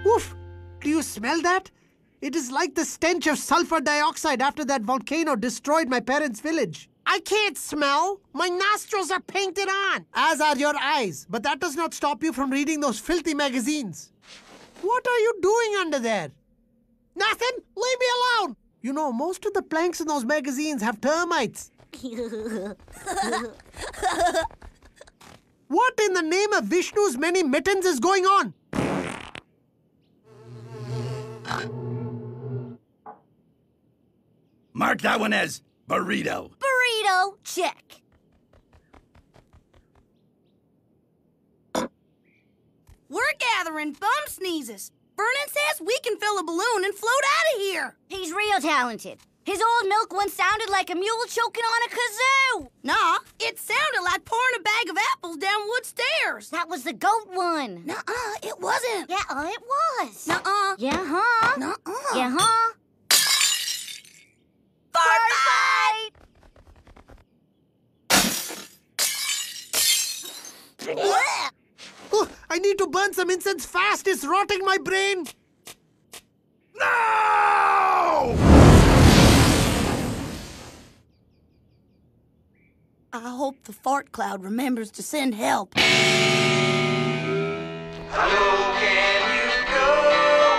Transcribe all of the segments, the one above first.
Oof! Do you smell that? It is like the stench of sulfur dioxide after that volcano destroyed my parents' village. I can't smell. My nostrils are painted on. As are your eyes. But that does not stop you from reading those filthy magazines. What are you doing under there? Nothing. Leave me alone. You know, most of the planks in those magazines have termites. What in the name of Vishnu's many mittens is going on? Mark that one as burrito. Burrito, check. We're gathering thumb sneezes. Vernon says we can fill a balloon and float out of here. He's real talented. His old milk once sounded like a mule choking on a kazoo. Nah, it sounded like pouring a bag of apples down wood stairs. That was the goat one. Nuh-uh, it wasn't. Yeah, it was. Nuh-uh. Yeah, huh? Nuh-uh. Yeah, huh? Fart fight! Oh, I need to burn some incense fast. It's rotting my brain. No! I hope the fart cloud remembers to send help. How can you go?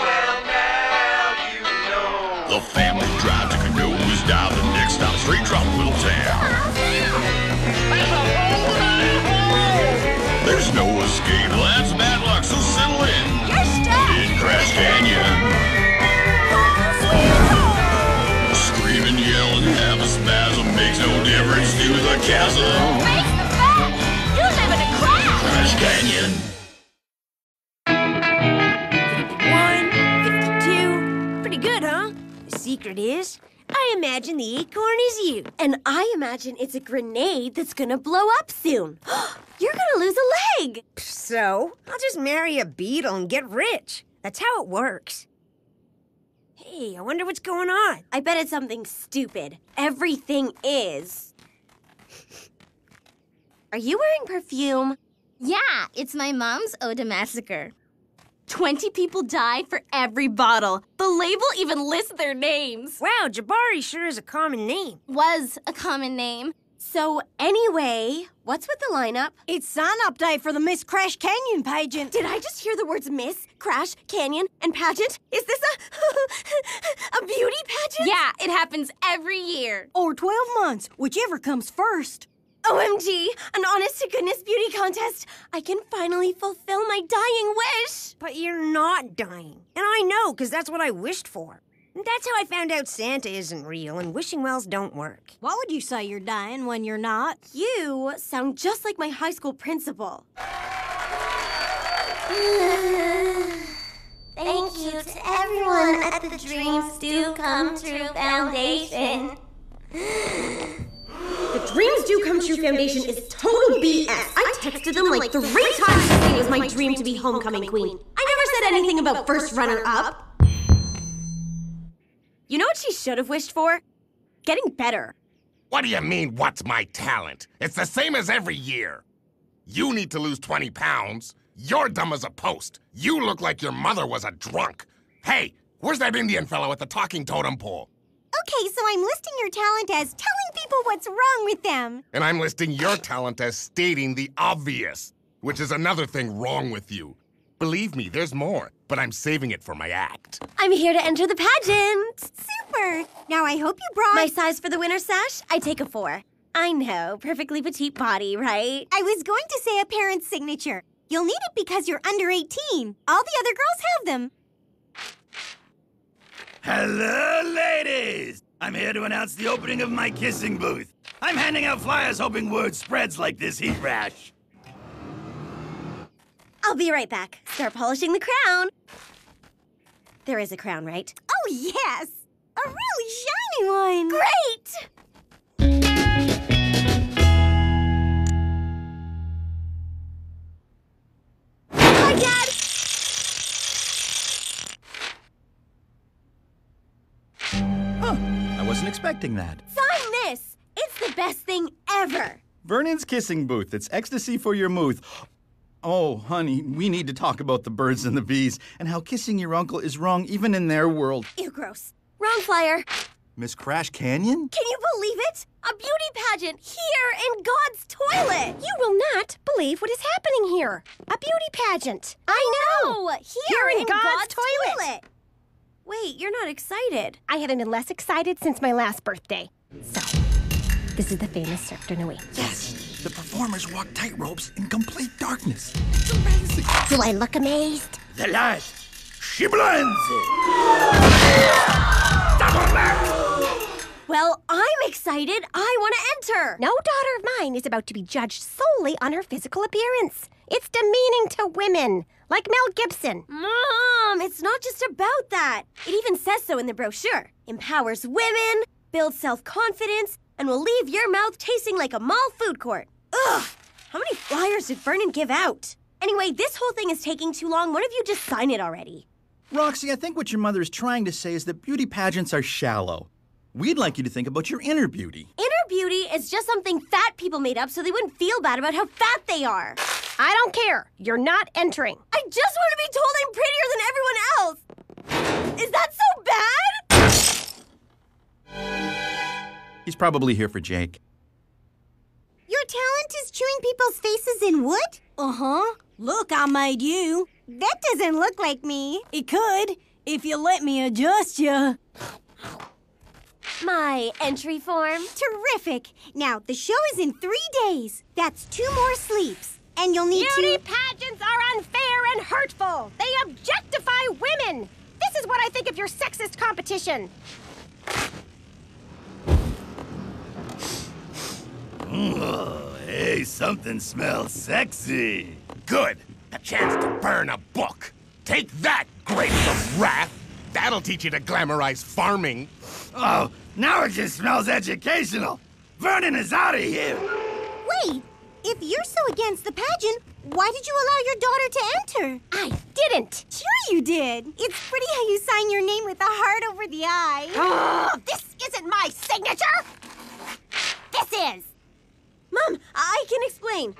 Well, now you know. The family drive to Canoes down the next stop, straight Trotwell Town. There's no escape, that's bad luck, so settle in. You're stuck. In Crash Canyon. Screaming, yelling, have a spasm, makes no difference to the chasm. Race the fat. You live in a crash. Crash Canyon. 51, 52. Pretty good, huh? The secret is, I imagine the acorn is you. And I imagine it's a grenade that's gonna blow up soon. You're gonna lose a leg. So, I'll just marry a beetle and get rich. That's how it works. Hey, I wonder what's going on. I bet it's something stupid. Everything is. Are you wearing perfume? Yeah, it's my mom's Ode to Massacre. 20 people died for every bottle. The label even lists their names. Wow, Jabari sure is a common name. Was a common name. So anyway, what's with the lineup? It's sign-up day for the Miss Crash Canyon pageant. Did I just hear the words Miss, Crash, Canyon, and pageant? Is this a beauty pageant? Yeah, it happens every year. Or 12 months, whichever comes first. OMG, an honest-to-goodness beauty contest. I can finally fulfill my dying wish. But you're not dying. And I know, because that's what I wished for. And that's how I found out Santa isn't real and wishing wells don't work. Why would you say you're dying when you're not? You sound just like my high school principal. Thank you to everyone at the Dreams Do Come True Foundation. The Dreams Do Come True Foundation is total BS. I texted them like 3 times to say it was my dream to be homecoming queen. I never said anything about first runner-up. You know what she should have wished for? Getting better. What do you mean, what's my talent? It's the same as every year. You need to lose 20 pounds. You're dumb as a post. You look like your mother was a drunk. Hey, where's that Indian fellow at the talking totem pole? Okay, so I'm listing your talent as telling people what's wrong with them. And I'm listing your talent as stating the obvious, which is another thing wrong with you. Believe me, there's more, but I'm saving it for my act. I'm here to enter the pageant. Super! Now I hope you brought... My size for the winner sash? I take a 4. I know, perfectly petite body, right? I was going to say a parent's signature. You'll need it because you're under 18. All the other girls have them. Hello, ladies! I'm here to announce the opening of my kissing booth. I'm handing out flyers hoping word spreads like this heat rash. I'll be right back. Start polishing the crown. There is a crown, right? Oh, yes! A really shiny one! Great! Hi, Dad! Huh, I wasn't expecting that. Sign this! It's the best thing ever! Vernon's kissing booth. It's ecstasy for your mooth. Oh, honey, we need to talk about the birds and the bees and how kissing your uncle is wrong even in their world. Ew, gross. Wrong flyer. Miss Crash Canyon? Can you believe it? A beauty pageant here in God's toilet. You will not believe what is happening here. A beauty pageant. I know. Here in God's toilet. Wait, you're not excited. I haven't been less excited since my last birthday. So, this is the famous Cirque du Nuit. Yes. The performers walk tightropes in complete darkness. Do I look amazed? The light, she blinds it. Double back. Well, I'm excited. I want to enter. No daughter of mine is about to be judged solely on her physical appearance. It's demeaning to women, like Mel Gibson. Mom, it's not just about that. It even says so in the brochure. Empowers women, builds self-confidence, and will leave your mouth tasting like a mall food court. Ugh! How many flyers did Vernon give out? Anyway, this whole thing is taking too long. One of you just sign it already. Roxy, I think what your mother is trying to say is that beauty pageants are shallow. We'd like you to think about your inner beauty. Inner beauty is just something fat people made up so they wouldn't feel bad about how fat they are. I don't care. You're not entering. I just want to be told I'm prettier than everyone else. Is that so bad? He's probably here for Jake. Your talent is chewing people's faces in wood? Uh-huh. Look, I made you. That doesn't look like me. It could, if you let me adjust you. My entry form. Terrific. Now, the show is in 3 days. That's 2 more sleeps. And you'll need Beauty pageants are unfair and hurtful. They objectify women. This is what I think of your sexist competition. Oh, hey, something smells sexy. Good. A chance to burn a book. Take that, grapes of wrath. That'll teach you to glamorize farming. Oh, now it just smells educational. Vernon is out of here. Wait, if you're so against the pageant, why did you allow your daughter to enter? I didn't. Sure you did. It's pretty how you sign your name with a heart over the I. Oh, this isn't my signature. This is. Mom, I can explain.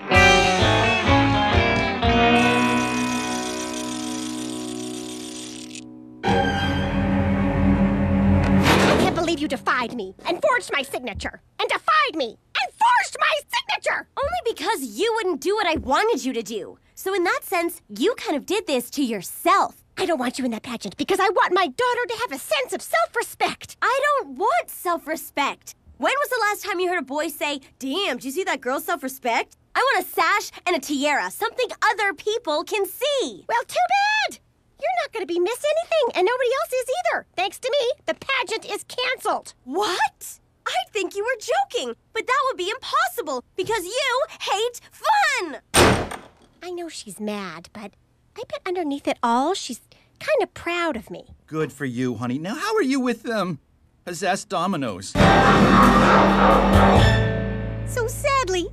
I can't believe you defied me and forged my signature. And defied me and forged my signature! Only because you wouldn't do what I wanted you to do. So in that sense, you kind of did this to yourself. I don't want you in that pageant because I want my daughter to have a sense of self-respect. I don't want self-respect. When was the last time you heard a boy say, "Damn, do you see that girl's self-respect? I want a sash and a tiara, something other people can see." Well, too bad! You're not going to be Miss Anything, and nobody else is either. Thanks to me, the pageant is canceled. What? I'd think you were joking, but that would be impossible because you hate fun! I know she's mad, but I bet underneath it all, she's kind of proud of me. Good for you, honey. Now, how are you with possessed dominoes? So sadly,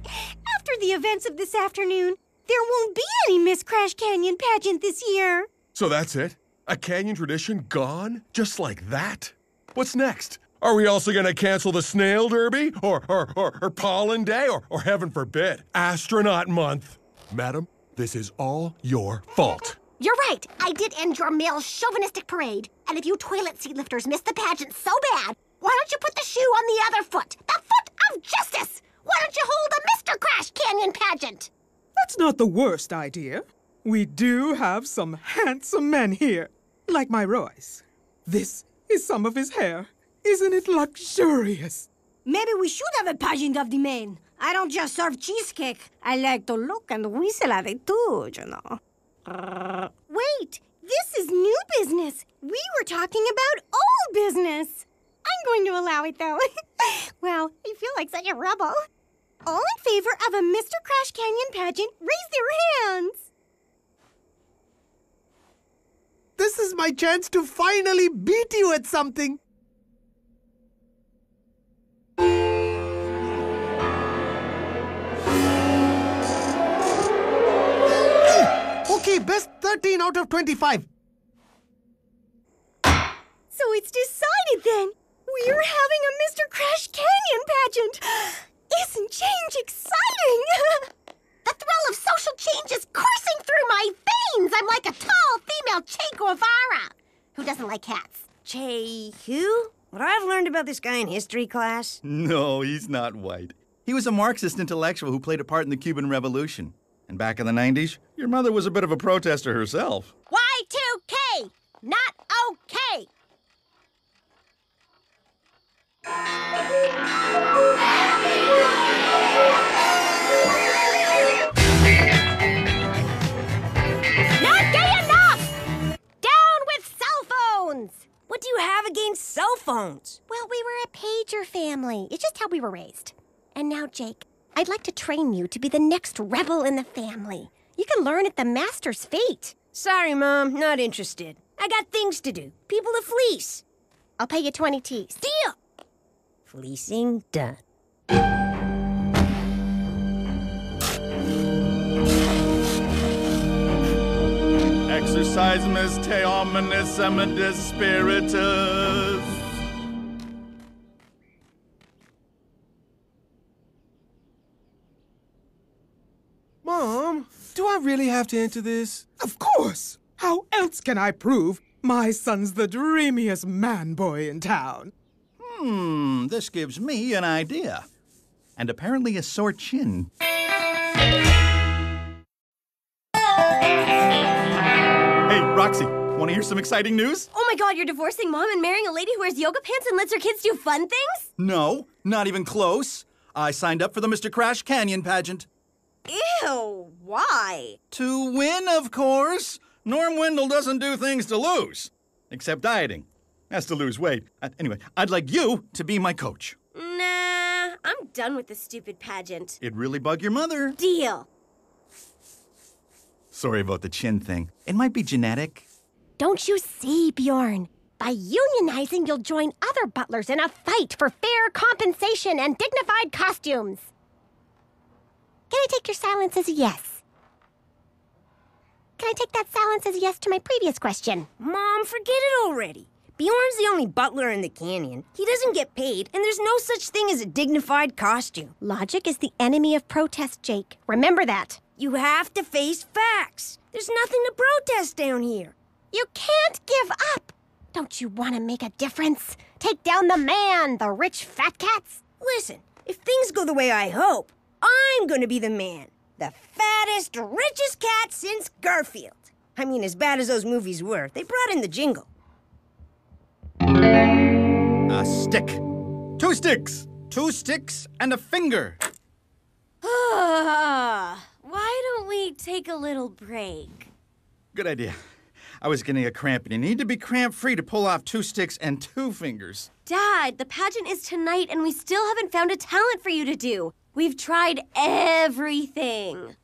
after the events of this afternoon, there won't be any Miss Crash Canyon pageant this year. So that's it? A canyon tradition gone? Just like that? What's next? Are we also gonna cancel the snail derby? Or pollen day? Or heaven forbid, astronaut month? Madam, this is all your fault. You're right. I did end your male chauvinistic parade. And if you toilet seat lifters missed the pageant so bad, why don't you put the shoe on the other foot? The foot of justice! Why don't you hold a Mr. Crash Canyon pageant? That's not the worst idea. We do have some handsome men here, like my Royce. This is some of his hair. Isn't it luxurious? Maybe we should have a pageant of the men. I don't just serve cheesecake. I like to look and whistle at it too, you know. Wait, this is new business. We were talking about old business. I'm going to allow it, though. Wow, I feel like such a rebel. All in favor of a Mr. Crash Canyon pageant, raise their hands. This is my chance to finally beat you at something. Okay, best 13 out of 25. So it's decided then. We're having a Mr. Crash Canyon pageant. Isn't change exciting? The thrill of social change is coursing through my veins. I'm like a tall female Che Guevara. Who doesn't like cats? Che who? What I've learned about this guy in history class? No, he's not white. He was a Marxist intellectual who played a part in the Cuban Revolution. And back in the 90s, your mother was a bit of a protester herself. Y2K! Not okay! Not gay enough! Down with cell phones! What do you have against cell phones? Well, we were a pager family. It's just how we were raised. And now, Jake, I'd like to train you to be the next rebel in the family. You can learn at the master's feet. Sorry, Mom, not interested. I got things to do. People to fleece. I'll pay you 20 T's. Deal! Fleecing done. Exercise mis te omnis emendis spiritus. Mom, do I really have to enter this? Of course! How else can I prove my son's the dreamiest man boy in town? This gives me an idea. And apparently a sore chin. Hey, Roxy, want to hear some exciting news? Oh my God, you're divorcing Mom and marrying a lady who wears yoga pants and lets her kids do fun things? No, not even close. I signed up for the Mr. Crash Canyon pageant. Ew, why? To win, of course. Norm Wendell doesn't do things to lose. Except dieting. Has to lose weight. Anyway, I'd like you to be my coach. Nah, I'm done with this stupid pageant. It'd really bug your mother. Deal. Sorry about the chin thing. It might be genetic. Don't you see, Bjorn? By unionizing, you'll join other butlers in a fight for fair compensation and dignified costumes. Can I take your silence as a yes? Can I take that silence as a yes to my previous question? Mom, forget it already. Bjorn's the only butler in the canyon. He doesn't get paid, and there's no such thing as a dignified costume. Logic is the enemy of protest, Jake. Remember that. You have to face facts. There's nothing to protest down here. You can't give up. Don't you want to make a difference? Take down the man, the rich fat cats? Listen, if things go the way I hope, I'm gonna be the man. The fattest, richest cat since Garfield. I mean, as bad as those movies were, they brought in the jingle. A stick. 2 sticks. 2 sticks and a finger. Why don't we take a little break? Good idea. I was getting a cramp, and you need to be cramp-free to pull off 2 sticks and 2 fingers. Dad, the pageant is tonight and we still haven't found a talent for you to do. We've tried everything.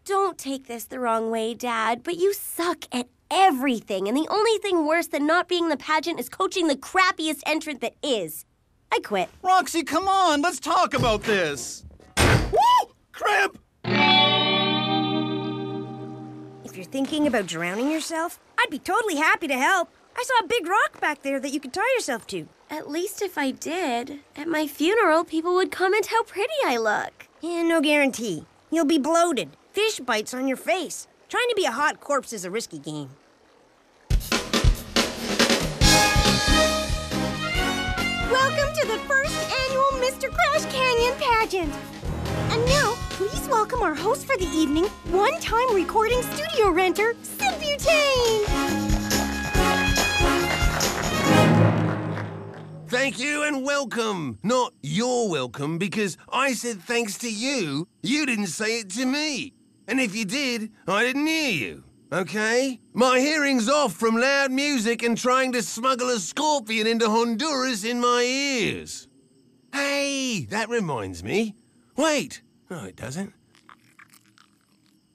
Don't take this the wrong way, Dad, but you suck at everything, and the only thing worse than not being in the pageant is coaching the crappiest entrant that is. I quit. Roxy, come on, let's talk about this. Woo! Cramp! If you're thinking about drowning yourself, I'd be totally happy to help. I saw a big rock back there that you could tie yourself to. At least if I did, at my funeral, people would comment how pretty I look. Yeah, no guarantee. You'll be bloated, fish bites on your face. Trying to be a hot corpse is a risky game. Welcome to the first annual Mr. Crash Canyon pageant. And now, please welcome our host for the evening, one-time recording studio renter, Sid Butane. Thank you and welcome. Not you're welcome, because I said thanks to you. You didn't say it to me. And if you did, I didn't hear you. Okay? My hearing's off from loud music and trying to smuggle a scorpion into Honduras in my ears. Hey, that reminds me. Wait. No, it doesn't.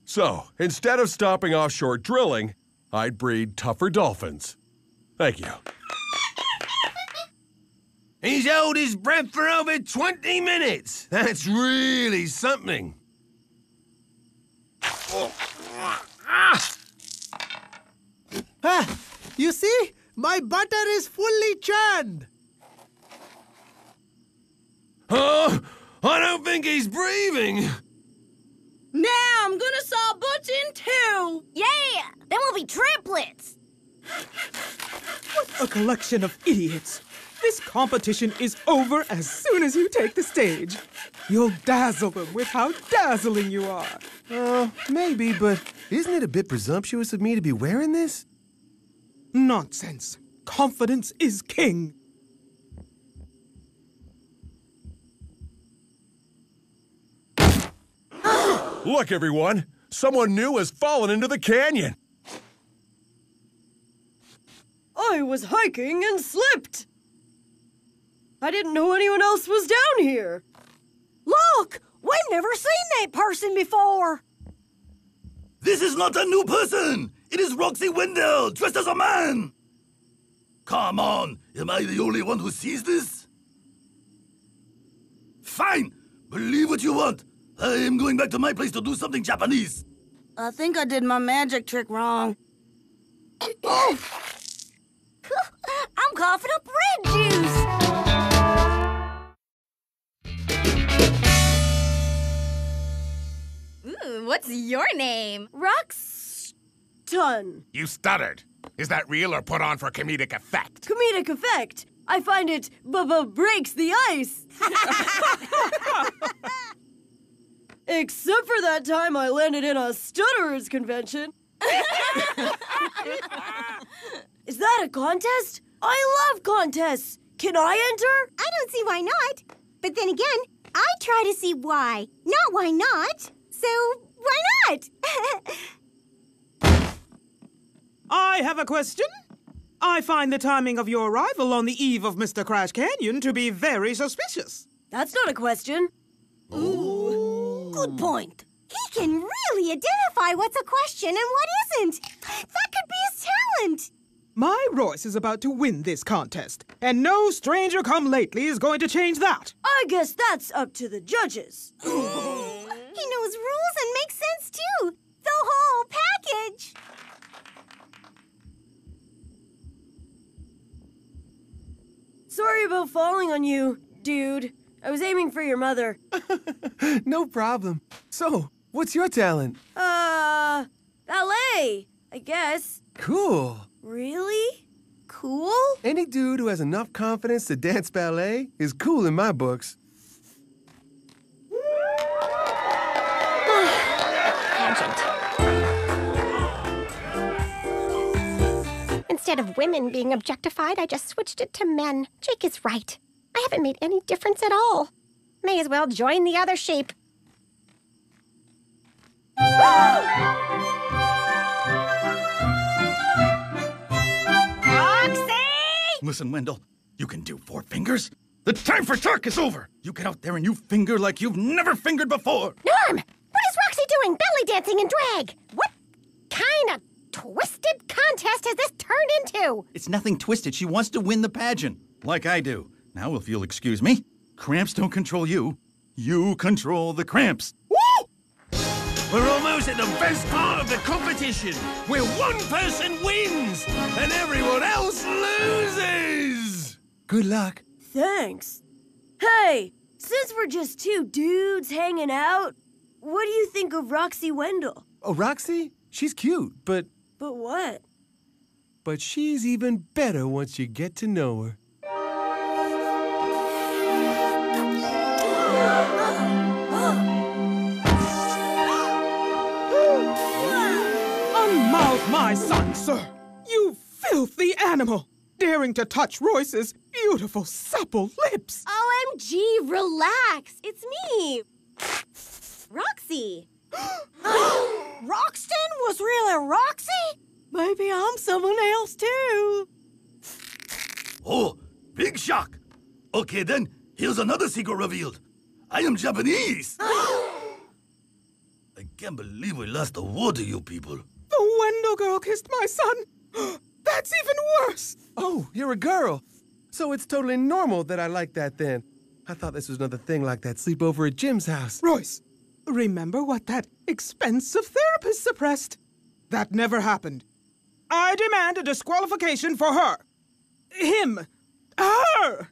So, instead of stopping offshore drilling, I'd breed tougher dolphins. Thank you. He's held his breath for over 20 minutes. That's really something. Ah, you see? My butter is fully churned. Oh, I don't think he's breathing. Now I'm gonna saw Butch in two. Yeah! Then we'll be triplets! What a collection of idiots. This competition is over as soon as you take the stage. You'll dazzle them with how dazzling you are. Maybe, but isn't it a bit presumptuous of me to be wearing this? Nonsense. Confidence is king. Look, everyone! Someone new has fallen into the canyon! I was hiking and slipped. I didn't know anyone else was down here. Look! We've never seen that person before. This is not a new person! It is Roxy Wendell, dressed as a man! Come on, am I the only one who sees this? Fine! Believe what you want. I am going back to my place to do something Japanese. I think I did my magic trick wrong. I'm coughing up red juice! Ooh, what's your name? Ton. You stuttered. Is that real or put on for comedic effect? Comedic effect. I find it breaks the ice. Except for that time I landed in a stutterers convention. Is that a contest? I love contests. Can I enter? I don't see why not. But then again, I try to see why, not why not. So, why not? I have a question. I find the timing of your arrival on the eve of Mr. Crash Canyon to be very suspicious. That's not a question. Ooh. Good point. He can really identify what's a question and what isn't. That could be his talent. My Royce is about to win this contest, and no stranger come lately is going to change that. I guess that's up to the judges. He knows rules and makes sense, too. The whole package. Sorry about falling on you, dude. I was aiming for your mother. No problem. So, what's your talent? Ballet, I guess. Cool. Really? Cool? Any dude who has enough confidence to dance ballet is cool in my books. Instead of women being objectified, I just switched it to men. Jake is right. I haven't made any difference at all. May as well join the other sheep. Roxy! Listen, Wendell, you can do 4 fingers. The time for talk is over. You get out there and you finger like you've never fingered before. Norm! What is Roxy doing? Belly dancing in drag? What kind of twisted contest has this turned into? It's nothing twisted. She wants to win the pageant, like I do. Now, if you'll excuse me, cramps don't control you. You control the cramps. Woo! We're almost at the best part of the competition, where one person wins and everyone else loses. Good luck. Thanks. Hey, since we're just 2 dudes hanging out, what do you think of Roxy Wendell? Oh, Roxy? She's cute, but But what? But she's even better once you get to know her. Unmouth my son, sir! You filthy animal! Daring to touch Royce's beautiful, supple lips! OMG, relax. It's me. Roxy. Roxton was really Roxy? Maybe I'm someone else, too. Oh, big shock. Okay, then, here's another secret revealed. I am Japanese. I can't believe we lost the war to you people. The Wendell girl kissed my son! That's even worse! Oh, you're a girl. So it's totally normal that I like that then. I thought this was another thing like that sleepover at Jim's house. Royce, remember what that expensive therapist suppressed? That never happened. I demand a disqualification for her. Him. Her.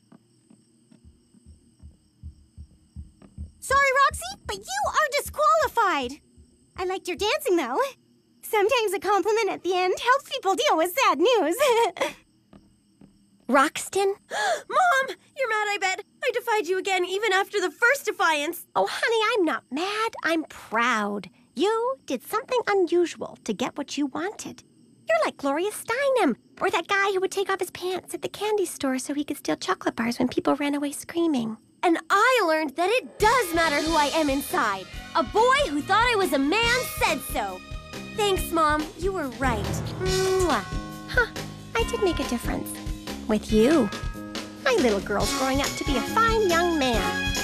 Sorry, Roxy, but you are disqualified. I liked your dancing, though. Sometimes a compliment at the end helps people deal with sad news. Roxton? Mom, you're mad, I bet. I defied you again, even after the first defiance. Oh, honey, I'm not mad. I'm proud. You did something unusual to get what you wanted. You're like Gloria Steinem, or that guy who would take off his pants at the candy store so he could steal chocolate bars when people ran away screaming. And I learned that it does matter who I am inside. A boy who thought I was a man said so. Thanks, Mom. You were right. Mwah. Huh, I did make a difference. With you. My little girl's growing up to be a fine young man.